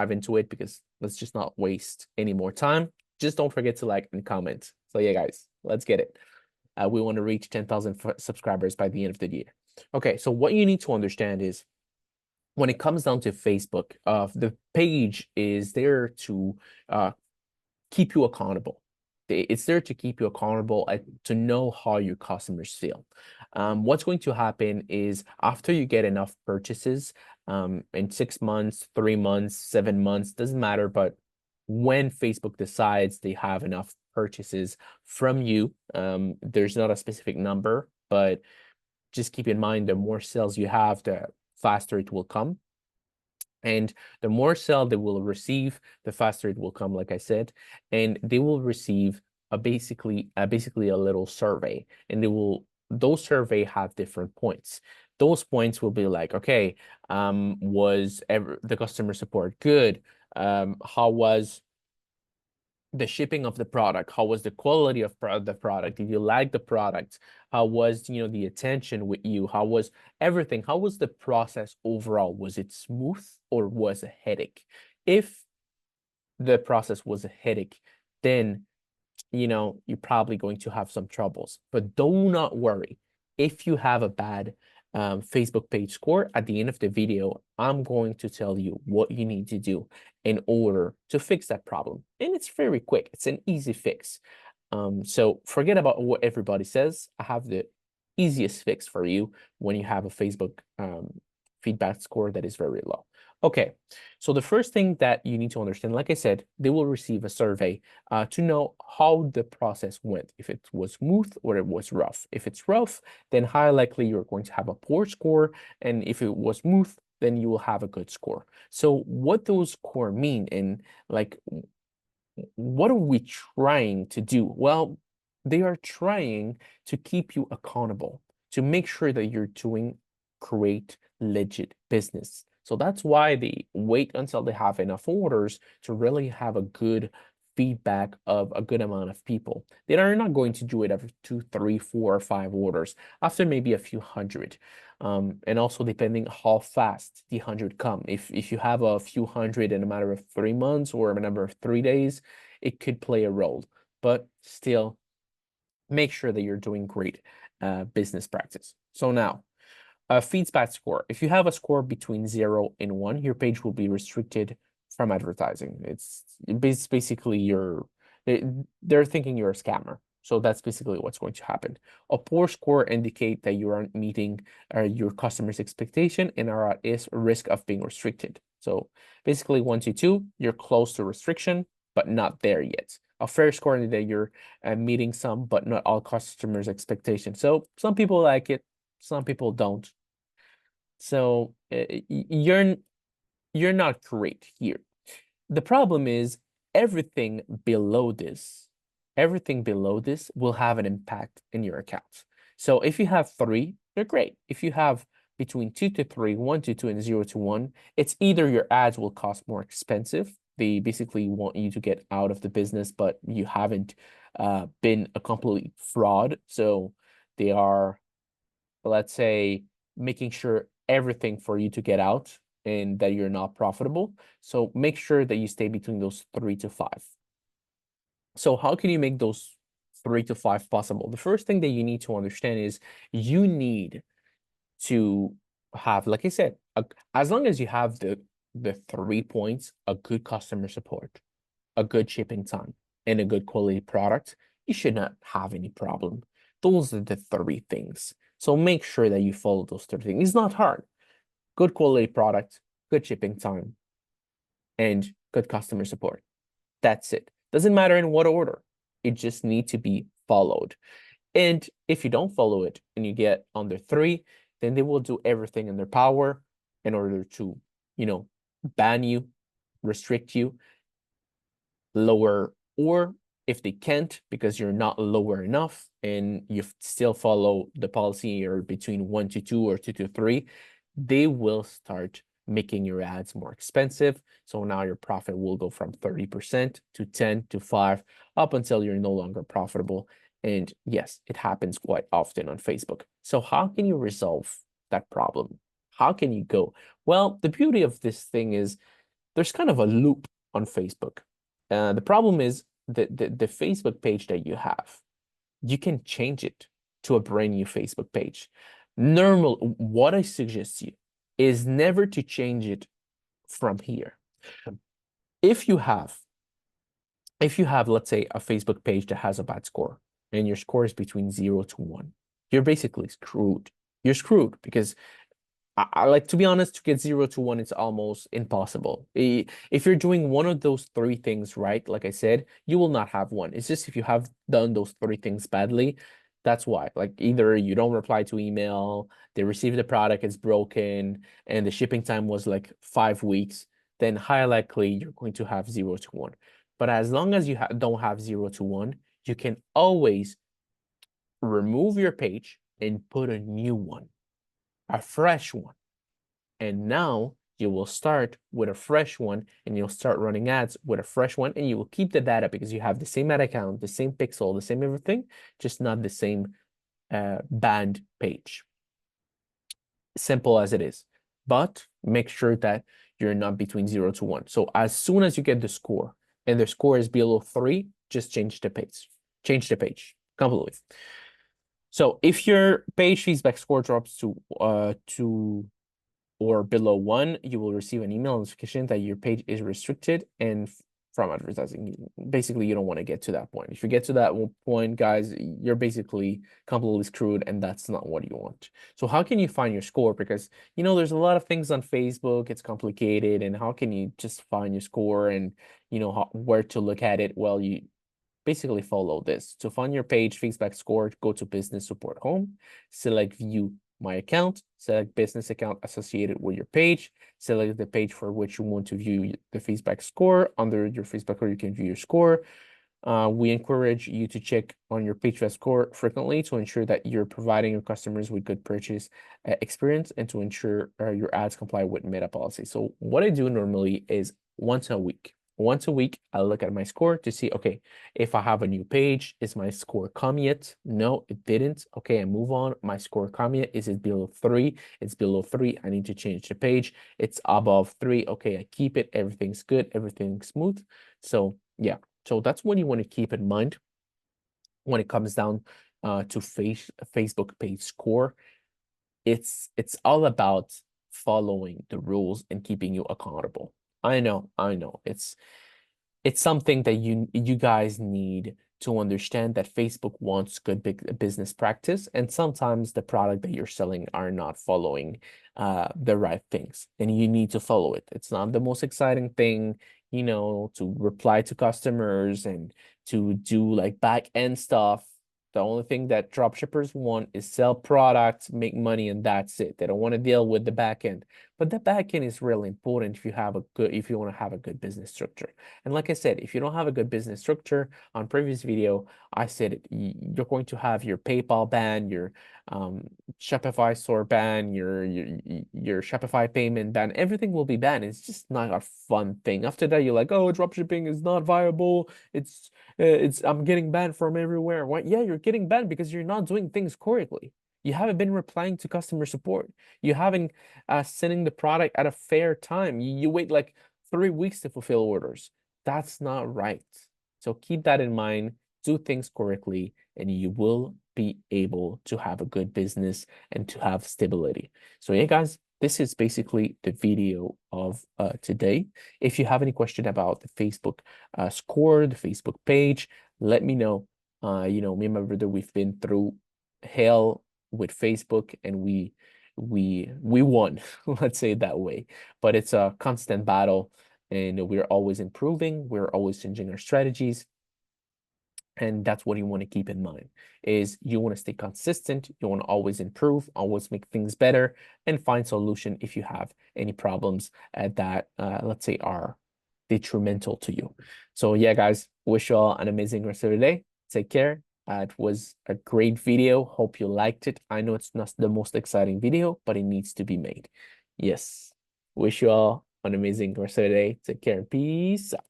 dive into it because let's just not waste any more time. Just don't forget to like and comment. So yeah, guys, let's get it. We want to reach 10,000 subscribers by the end of the year. Okay, so what you need to understand is when it comes down to Facebook, the page is there to keep you accountable. It's there to keep you accountable to know how your customers feel. What's going to happen is after you get enough purchases, in 6 months, 3 months, 7 months, doesn't matter, but when Facebook decides they have enough purchases from you, there's not a specific number, but just keep in mind the more sales you have, the faster it will come. And the more sale they will receive, the faster it will come, like I said, and they will receive basically a little survey, and those survey have different points. Those points will be like, okay, was the customer support good? How was the shipping of the product? How was the quality of the product? Did you like the product? How was, the attention with you? How was everything? How was the process overall? Was it smooth or was a headache? If the process was a headache, then, you're probably going to have some troubles. But do not worry. If you have a bad Facebook page score, at the end of the video, I'm going to tell you what you need to do in order to fix that problem. And it's very quick. It's an easy fix. So forget about what everybody says. I have the easiest fix for you when you have a Facebook feedback score that is very low. Okay, so the first thing that you need to understand, like I said, they will receive a survey to know how the process went, if it was smooth or it was rough. If it's rough, then high likely you're going to have a poor score, and if it was smooth, then you will have a good score. So what those score mean, and like, what are we trying to do? Well, they are trying to keep you accountable, to make sure that you're doing great, legit business. So that's why they wait until they have enough orders to really have a good feedback of a good amount of people. They are not going to do it every 2, 3, 4, or 5 orders, after maybe a few hundred. And also depending how fast the 100 come. If you have a few hundred in a matter of 3 months or a number of 3 days, it could play a role. But still, make sure that you're doing great business practice. So now, feedback score. If you have a score between 0 and 1, your page will be restricted from advertising. It's basically they're thinking you're a scammer. So that's basically what's going to happen. A poor score indicate that you aren't meeting your customer's expectation and are at risk of being restricted. So basically 1 to 2, you're close to restriction, but not there yet. A fair score is that you're meeting some, but not all customers' expectations. So some people like it, some people don't. So you're not great here. The problem is everything below this, will have an impact in your account. So if you have 3, you're great. If you have between 2 to 3, 1 to 2, and 0 to 1, it's either your ads will cost more expensive. They basically want you to get out of the business, but you haven't been a complete fraud. So they are, let's say, making sure everything for you to get out and that you're not profitable. So make sure that you stay between those 3 to 5. So how can you make those 3 to 5 possible? The first thing that you need to understand is you need to have, like I said, as long as you have the 3 points, a good customer support, a good shipping time, and a good quality product, you should not have any problem. Those are the 3 things. So make sure that you follow those 3 things. It's not hard. Good quality product, good shipping time, and good customer support. That's it. Doesn't matter in what order. It just needs to be followed. And if you don't follow it and you get under 3, then they will do everything in their power in order to, ban you, restrict you, lower, or if they can't because you're not lower enough and you still follow the policy or between 1 to 2 or 2 to 3, they will start making your ads more expensive. So now your profit will go from 30% to 10 to 5 up until you're no longer profitable. And yes, it happens quite often on Facebook. So how can you resolve that problem? How can you go? Well, the beauty of this thing is there's kind of a loop on Facebook. The problem is that the Facebook page that you have, you can change it to a brand new Facebook page. What I suggest you is never to change it from here. If you have, let's say, a Facebook page that has a bad score and your score is between 0 to 1, you're basically screwed. You're screwed because I like, to be honest, to get 0 to 1, it's almost impossible. If you're doing one of those three things right, like I said, you will not have one. It's just if you have done those three things badly, that's why. Like either you don't reply to email, they receive the product, it's broken, and the shipping time was like 5 weeks, then high likely you're going to have 0 to 1. But as long as you don't have 0 to 1, you can always remove your page and put a new one, a fresh one. And now you will start with a fresh one and you'll start running ads with a fresh one, and you will keep the data because you have the same ad account, the same pixel, the same everything, just not the same banned page. Simple as it is. But make sure that you're not between 0 to 1. So as soon as you get the score and the score is below 3, just change the page. Change the page completely. So if your page feedback score drops to or below 1, you will receive an email notification that your page is restricted and from advertising. Basically, you don't want to get to that point. If you get to that point, guys, you're basically completely screwed, and that's not what you want. So how can you find your score? Because, there's a lot of things on Facebook. It's complicated. And how can you just find your score and, where to look at it? Well, you basically follow this. To find your page feedback score, go to Business Support Home, select View My Account, select business account associated with your page, select the page for which you want to view the feedback score. Under your feedback score, you can view your score. We encourage you to check on your page score frequently to ensure that you're providing your customers with good purchase experience and to ensure your ads comply with Meta policy. So what I do normally is once a week, I look at my score to see, okay, if I have a new page, is my score come yet? No, it didn't. Okay, I move on. My score come yet? Is it below 3? It's below 3. I need to change the page. It's above 3. Okay, I keep it. Everything's good. Everything's smooth. So yeah, so that's what you want to keep in mind when it comes down to Facebook page score. It's all about following the rules and keeping you accountable. I know. It's something that you guys need to understand, that Facebook wants good big business practice, and sometimes the product that you're selling are not following the right things, and you need to follow it. It's not the most exciting thing, to reply to customers and to do like back end stuff. The only thing that dropshippers want is sell products, make money, and that's it. They don't want to deal with the back end. But the back end is really important if you want to have a good business structure. And like I said, if you don't have a good business structure, on previous video, I said you're going to have your PayPal ban, your Shopify store ban, your Shopify payment ban. Everything will be banned. It's just not a fun thing. After that, you're like, oh, dropshipping is not viable. I'm getting banned from everywhere. What? Yeah, you're getting banned because you're not doing things correctly. You haven't been replying to customer support. You haven't sending the product at a fair time. You wait like 3 weeks to fulfill orders. That's not right. So keep that in mind. Do things correctly, and you will be able to have a good business and to have stability. So yeah, guys, this is basically the video of today. If you have any question about the Facebook score, the Facebook page, let me know. Me and my brother, we've been through hell with Facebook, and we won. Let's say it that way. But it's a constant battle, and we're always improving. We're always changing our strategies. And that's what you want to keep in mind, is you want to stay consistent. You want to always improve, always make things better, and find solution if you have any problems that, let's say, are detrimental to you. So yeah, guys, wish you all an amazing rest of the day. Take care. It was a great video. Hope you liked it. I know it's not the most exciting video, but it needs to be made. Yes. Wish you all an amazing rest of the day. Take care. Peace out.